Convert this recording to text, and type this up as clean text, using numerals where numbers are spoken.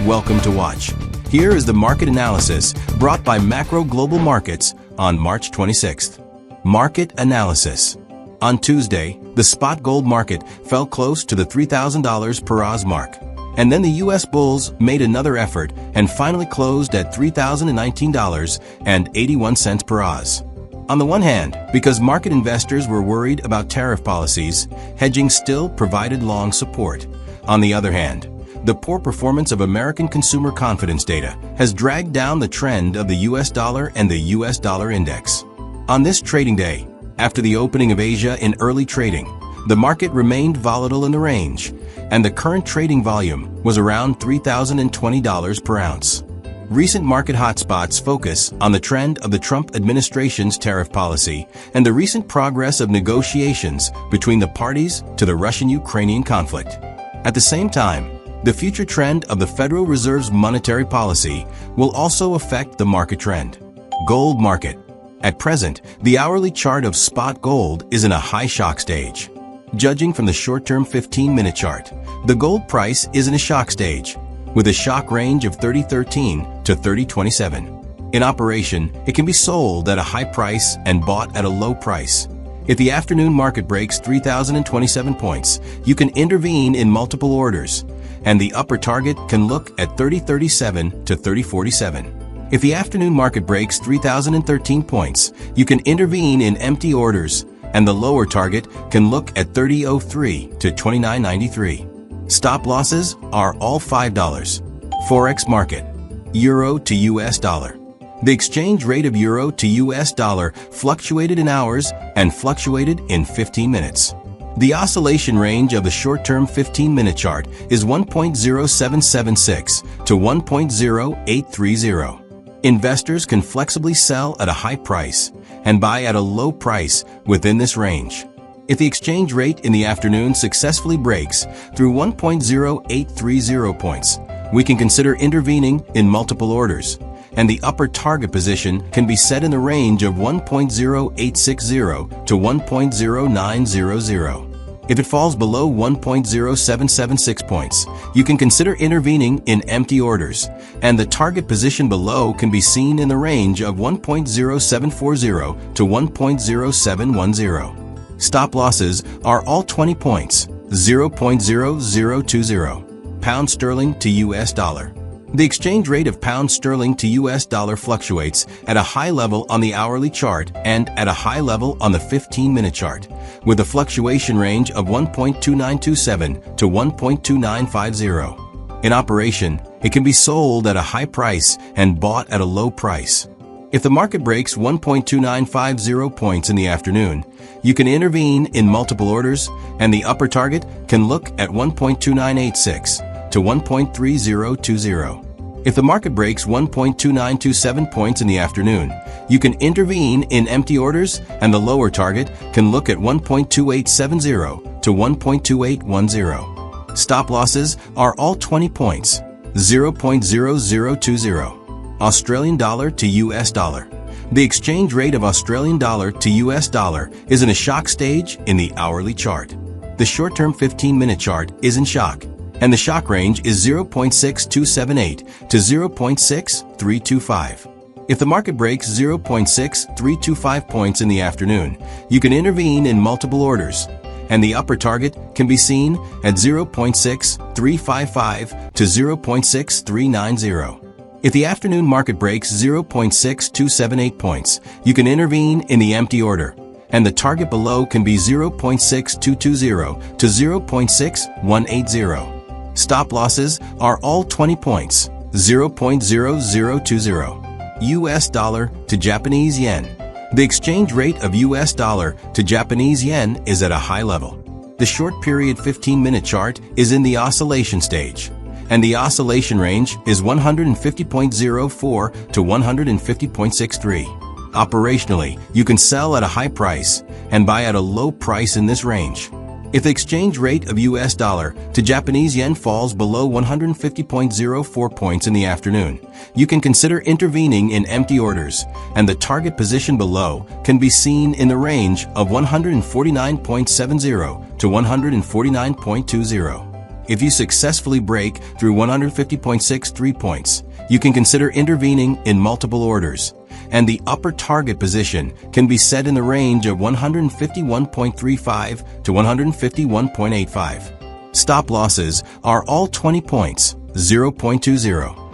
welcome to watch. Here is the market analysis brought by Macro Global Markets on March 26th. Market analysis. On Tuesday, the spot gold market fell close to the $3,000 per oz mark. And then the U.S. bulls made another effort and finally closed at $3,019.81 per oz. On the one hand, because market investors were worried about tariff policies, hedging still provided long support. On the other hand, the poor performance of American consumer confidence data has dragged down the trend of the U.S. dollar and the U.S. dollar index. On this trading day, after the opening of Asia in early trading, the market remained volatile in the range, and the current trading volume was around $3,020 per ounce. Recent market hotspots focus on the trend of the Trump administration's tariff policy and the recent progress of negotiations between the parties to the Russian-Ukrainian conflict. At the same time, the future trend of the Federal Reserve's monetary policy will also affect the market trend. Gold market. At present, the hourly chart of spot gold is in a high shock stage. Judging from the short-term 15-minute chart, the gold price is in a shock stage, with a shock range of 30.13 to 30.27. In operation, it can be sold at a high price and bought at a low price. If the afternoon market breaks 3,027 points, you can intervene in multiple orders, and the upper target can look at 30.37 to 30.47. If the afternoon market breaks 3,013 points, you can intervene in empty orders, and the lower target can look at 30.03 to 29.93. Stop losses are all $5. Forex market. Euro to US dollar. The exchange rate of euro to US dollar fluctuated in hours and fluctuated in 15 minutes. The oscillation range of the short-term 15-minute chart is 1.0776 to 1.0830. Investors can flexibly sell at a high price and buy at a low price within this range. If the exchange rate in the afternoon successfully breaks through 1.0830 points, we can consider intervening in multiple orders, and the upper target position can be set in the range of 1.0860 to 1.0900. If it falls below 1.0776 points, you can consider intervening in empty orders, and the target position below can be seen in the range of 1.0740 to 1.0710. Stop losses are all 20 points, 0.0020. Pound sterling to US dollar. The exchange rate of pound sterling to US dollar fluctuates at a high level on the hourly chart and at a high level on the 15-minute chart, with a fluctuation range of 1.2927 to 1.2950. In operation, it can be sold at a high price and bought at a low price. If the market breaks 1.2950 points in the afternoon, you can intervene in multiple orders, and the upper target can look at 1.2986 to 1.3020. If the market breaks 1.2927 points in the afternoon, you can intervene in empty orders, and the lower target can look at 1.2870 to 1.2810. Stop losses are all 20 points, 0.0020. Australian dollar to US dollar. The exchange rate of Australian dollar to US dollar is in a shock stage in the hourly chart. The short-term 15-minute chart is in shock, and the shock range is 0.6278 to 0.6325. If the market breaks 0.6325 points in the afternoon, you can intervene in multiple orders, and the upper target can be seen at 0.6355 to 0.6390. If the afternoon market breaks 0.6278 points, you can intervene in the empty order, and the target below can be 0.6220 to 0.6180. Stop losses are all 20 points, 0.0020. US dollar to Japanese yen. The exchange rate of US dollar to Japanese yen is at a high level. The short period 15-minute chart is in the oscillation stage, and the oscillation range is 150.04 to 150.63. Operationally, you can sell at a high price and buy at a low price in this range. If the exchange rate of US dollar to Japanese yen falls below 150.04 points in the afternoon, you can consider intervening in empty orders, and the target position below can be seen in the range of 149.70 to 149.20. If you successfully break through 150.63 points, you can consider intervening in multiple orders, and the upper target position can be set in the range of 151.35 to 151.85. Stop losses are all 20 points, 0.20.